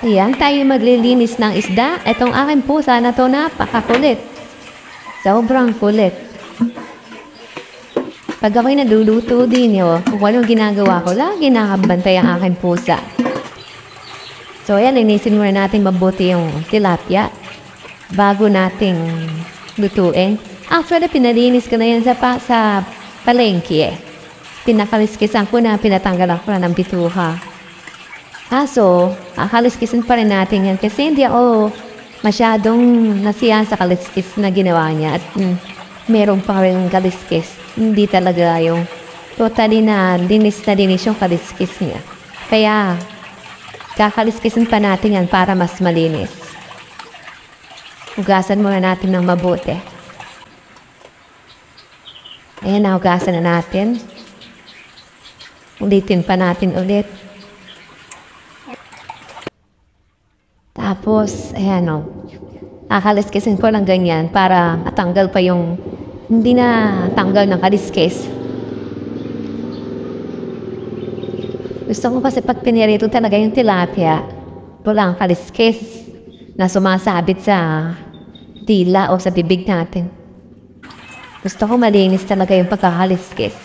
Ayan, tayo maglilinis ng isda. Itong aking pusa na to napakakulit. Sobrang kulit. Pag ako'y nagluluto din kung anong ginagawa ko, lagi nakabantay ang aking pusa. So ayan, linisin muna natin mabuti yung tilapia bago nating lutuin. Actually, pinalinis ko na yan sa palengke. Pinakaliskisan ko na, pinatanggalan ko na ng bituka. Kaso, kaliskisin pa rin natin yan kasi hindi ako masyadong nasiyahan sa kaliskis na ginawa niya. At meron pa rin kaliskis. Hindi talaga yung totally na linis yung kaliskis niya. Kaya, kakaliskisin pa natin yan para mas malinis. Hugasan muna natin ng mabuti. Ayan, nahugasan na natin. Ulitin pa natin ulit. Tapos, ayan o. Kakaliskisin ko lang ganyan para matanggal pa yung hindi na tanggal ng kaliskis. Gusto ko kasi pag pinirito talaga yung tilapia, walang kaliskis na sumasabit sa dila o sa bibig natin. Gusto ko malinis talaga yung pagkakaliskis.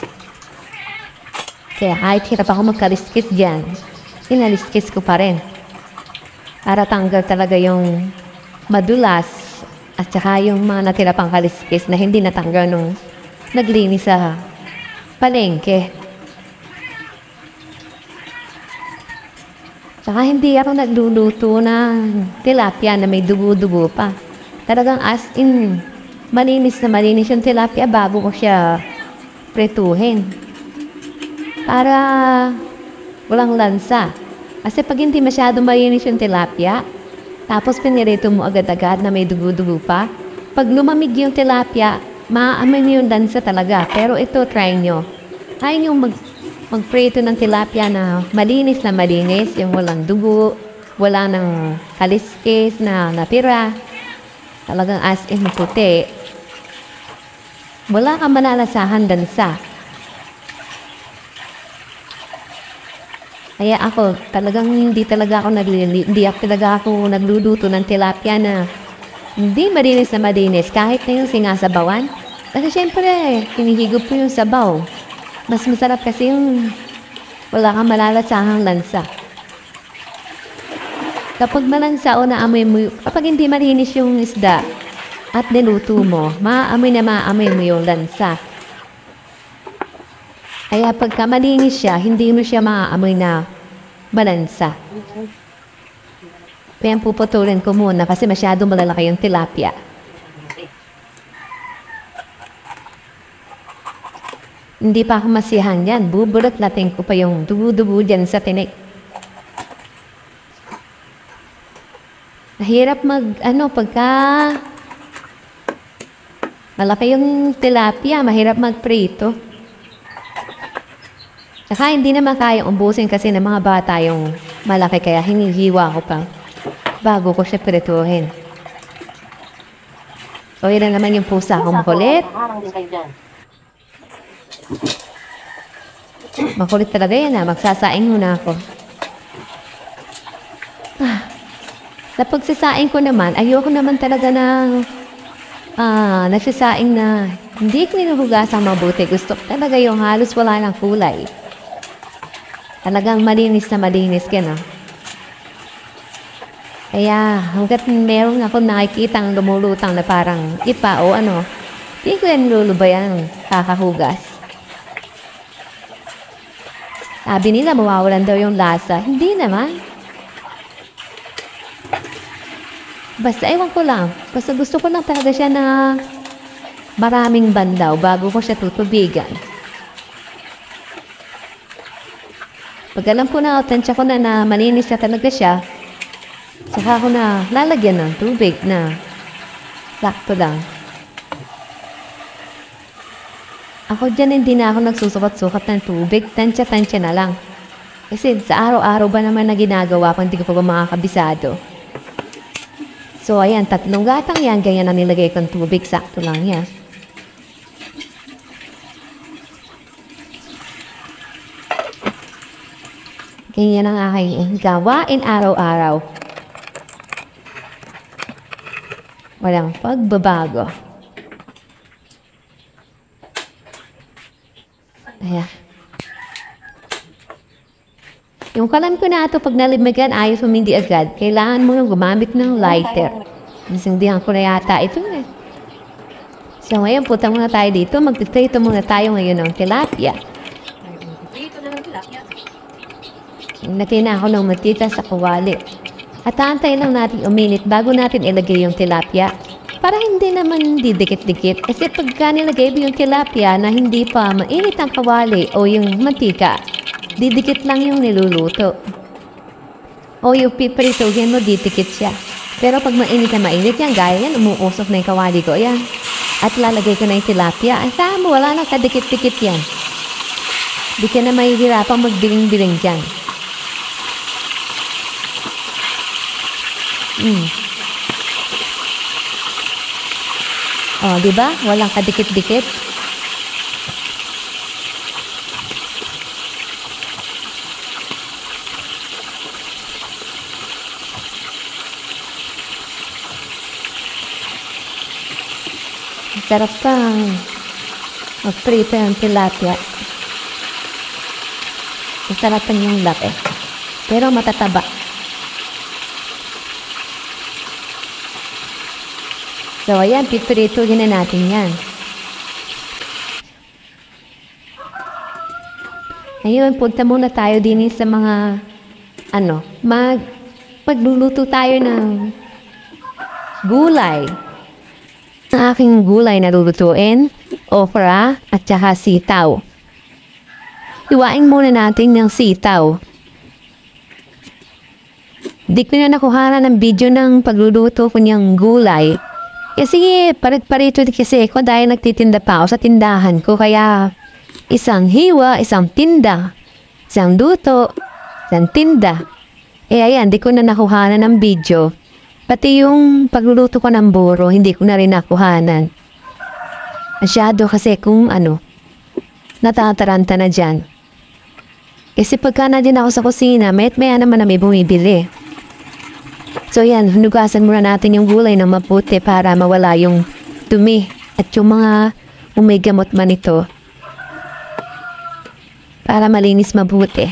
Kaya kahit hirap ako magkaliskis dyan, inaliskis ko pa rin. Para tanggal talaga yung madulas at saka yung mga natira pang kaliskis na hindi natanggal nung naglinis sa palengke. Saka hindi ako nagluluto ng tilapia na may dugo-dugo pa. Talagang as in, malinis yung tilapia bago ko siya pretuhin. Para walang lansa. Kasi pag hindi masyado malinis yung tilapia, tapos pinirito mo agad-agad na may dugo-dugo pa, pag lumamig yung tilapia, maaamoy nyo yung lansa talaga. Pero ito, try nyo. Ayaw nyo magprito ng tilapia na malinis, yung walang dugo, wala ng kaliskis na natira. Talagang as in puti. Wala kang malalasahan lansa. Kaya ako, talagang hindi talaga ako nagluluto ng tilapia na hindi malinis kahit na yung sinasabawan. Kasi syempre, hinihigop ko yung sabaw. Mas masarap kasi yung wala kang malalasahang lansa. Kapag malansa o naamoy mo, kapag hindi malinis yung isda at niluto mo, maamoy mo yung lansa. Kaya pagka malinis siya, hindi mo siya maaamoy na malansa. Kaya puputulin ko muna kasi masyado malalaki yung tilapia. Hindi pa ako masiyahan yan. Bubulat natin ko pa yung dugo-dugo dyan sa tinik. Nahirap pagka malaki yung tilapia, mahirap magprito. Saka hindi naman kayang umbusin kasi ng mga bata yung malaki kaya hinihiwa ko pa bago ko siya prituhin. So yun na naman yung pusa kong makulit. Makulit talaga yan magsasaing muna ako. Sa pagsasaing ko naman, ayoko naman talaga na nagsasaing na hindi ko ninuhugasang mabuti. Gusto talaga yung halos wala ng kulay. Talagang malinis ka. Kaya hanggat meron ako nakikitang lumulutang na parang ipa o hindi ko yan lulubayan kakahugas. Sabi nila mawawalan daw yung lasa. Hindi naman. Basta ewan ko lang. Basta gusto ko lang talaga siya na maraming bandaw bago ko siya tutubigan. Pag alam ko na, tansya ko na malinis na talaga siya, saka ko na lalagyan ng tubig na sakto lang. Ako dyan hindi na ako nagsusukat-sukat ng tubig, tansya-tansya na lang. Kasi sa araw-araw ba naman na ginagawa ko, hindi ko pa makakabisado. So ayan, 3 gatang yan, ganyan na nilagay kong tubig, sakto lang yan. Ganyan ang aking gawain araw-araw. Walang pagbabago. Ayan. Yung kalan ko na ito, pag nalimagan, ayos humindi agad. Kailangan mo gumamit ng lighter. Nasindihan ko na yata ito eh. So ngayon, punta muna tayo dito. Magtitrito muna tayo ngayon ng tilapia. Natin na ako ng matita sa kawali. At aantayin lang natin uminit bago natin ilagay yung tilapia. Para hindi naman didikit-dikit. Kasi pagka nilagay mo yung tilapia na hindi pa mainit ang kawali o yung mantika, didikit lang yung niluluto. O yung pipritugin mo, didikit siya. Pero pag mainit na mainit yan, gaya yan, umuusok na yung kawali ko. Yan. At lalagay ko na yung tilapia. Ay, saan mo? Wala nang kadikit-dikit yan. Di ka na mahihirapang magbiling-biling dyan. Oh, di ba? Walang kadikit-dikit. Sarap pang mag-prito yung tilapia. Masarapan yung laki. Pero matataba. So, ayan, pipirituhin na natin yan. Ayun, punta muna tayo din sa mga, magluluto tayo ng gulay. Ang aking gulay na lulutuin, okra at saka sitaw. Iwain muna natin ng sitaw. Di ko na nakuha ng video ng pagluluto ko niyang gulay. Kasi parit-parito kasi ako dahil nagtitinda pa ako sa tindahan ko. Kaya isang hiwa, isang tinda, isang luto, isang tinda. Ayan, di ko na nakuhanan ng video. Pati yung pagluluto ko ng buro, hindi ko na rin nakuhanan. Masyado kasi kung natataranta na dyan. Kasi pagka na din ako sa kusina, maya naman na may bumibili. So yan, hunugasan muna natin yung gulay na maputi para mawala yung dumi at yung mga umigamot man ito. Para malinis mabuti.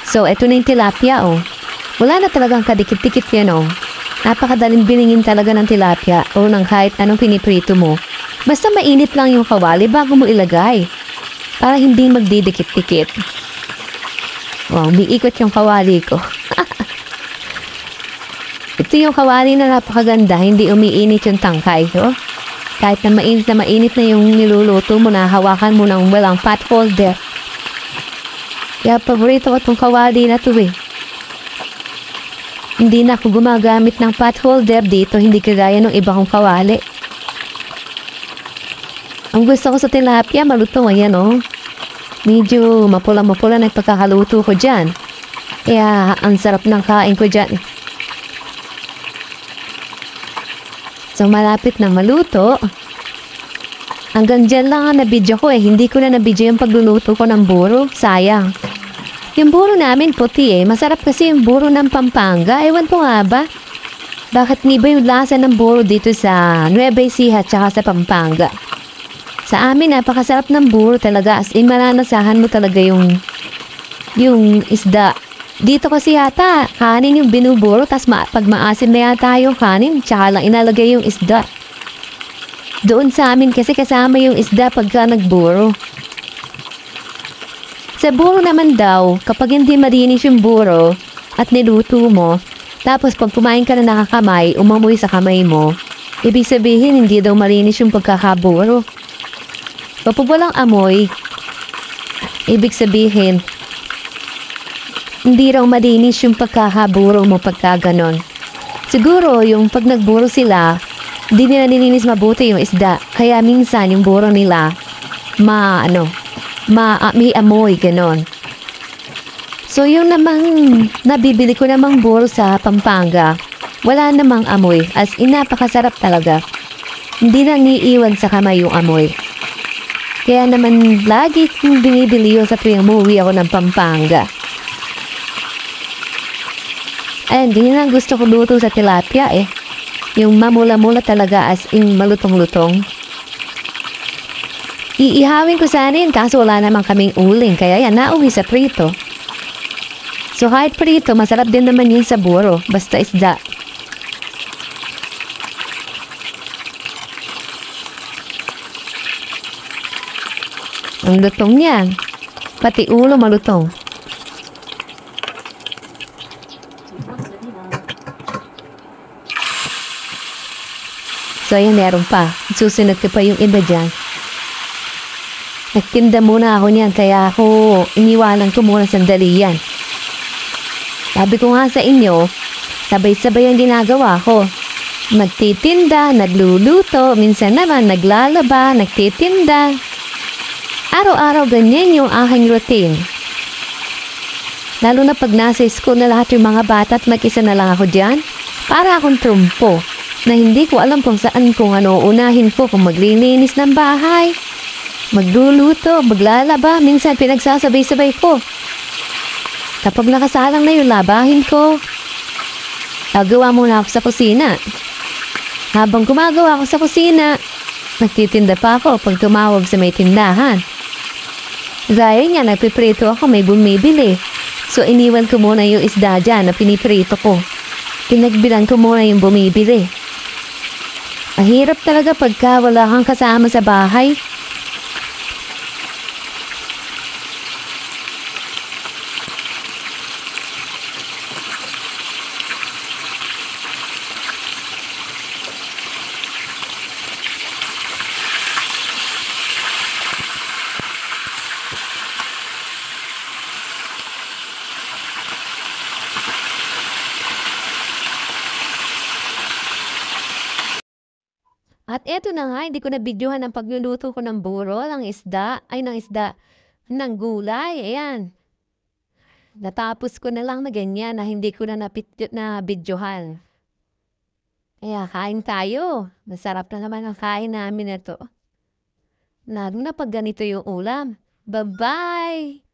So, ito na yung tilapia, oh. Wala na talagang kadikit-dikit yan, oh. Napakadaling biningin talaga ng tilapia o ng kahit anong piniprito mo. Basta mainit lang yung kawali bago mo ilagay. Para hindi magdidikit-dikit. Wow, umiikot yung kawali ko. Ito yung kawali na napakaganda, hindi umiinit yung tangkay, oh. Kahit na mainit na yung niluluto mo, nahawakan mo ng walang pot holder. Kaya paborito ko itong kawali na ito eh. Hindi na ako gumagamit ng pot holder dito, hindi kagaya ng iba kong kawali. Ang gusto ko sa tilapia, maluto, ayan oh. Medyo mapula-mapula na pagkakaluto ko dyan. Kaya ang sarap ng kain ko dyan. So, malapit na maluto. Hanggang dyan lang ang nabidyo ko eh. Hindi ko na nabidyo yung pagluluto ko ng buro. Sayang. Yung buro namin puti eh. Masarap kasi yung buro ng Pampanga. Ewan ko nga ba? Bakit niba yung lasa ng buro dito sa Nueva Ecija at saka sa Pampanga? Sa amin, napakasarap ng buro talaga. As in, maranasahan mo talaga yung isda. Dito kasi yata, kanin yung binuburo, tas pag maasim na yata yung kanin, tsaka lang inalagay yung isda. Doon sa amin kasi kasama yung isda pagka nagburo. Sa buro naman daw, kapag hindi malinis yung buro at niluto mo, tapos pag kumain ka na nakakamay, umamoy sa kamay mo, ibig sabihin hindi daw malinis yung pagkakaburo. Kapag walang amoy, ibig sabihin, hindi raw malinis yung pagkakaburo mo pagka ganon. Siguro yung pag nagburo sila, hindi nila nilinis mabuti yung isda. Kaya minsan yung buro nila, may amoy ganon. So yung namang nabibili ko namang buro sa Pampanga, wala namang amoy. As in, napakasarap talaga. Hindi na niiwan sa kamay yung amoy. Kaya naman lagi kong binibili yun sa tuwing umuwi ako ng Pampanga. Ayun, din na gusto ko luto sa tilapia eh. Yung mamula-mula talaga as in malutong-lutong. Iihawin ko sana yun kaso wala naman kaming uling kaya yan nauwi sa prito. So kahit prito, masarap din naman yun sa buro, basta isda. Ang lutong niyan. Pati ulo malutong. So ayan, meron pa. Susunod ko pa yung iba dyan. Nagtinda muna ako niyan kaya ako iniwanan ko muna sandali yan. Sabi ko nga sa inyo, sabay-sabay ang ginagawa ko. Nagtitinda, nagluluto, minsan naman naglalaba, nagtitinda. Araw-araw ganyan yung aking routine. Lalo na pag nasa school na lahat yung mga bata at mag-isa na lang ako dyan, para akong trumpo na hindi ko alam kung saan kung ano unahin ko kung maglilinis ng bahay, magluluto, maglalaba, minsan pinagsasabay-sabay ko. Kapag nakasalang na yung labahin ko, gagawa muna ako sa kusina. Habang gumagawa ako sa kusina, nagtitinda pa ako pag tumawag sa may tindahan. Dahil nga, nagpiprito ako, may bumibili. So, iniwan ko muna yung isda dyan na piniprito ko. Pinagbilan ko muna yung bumibili. Mahirap talaga pagka wala kang kasama sa bahay. At eto na nga, hindi ko na videohan ang pagluluto ko ng buro, ng gulay, ayan. Natapos ko na lang na ganyan na hindi ko na videohan. Kaya kain tayo. Masarap na naman ang kain namin na to. Lalo na pag ganito yung ulam. Bye-bye!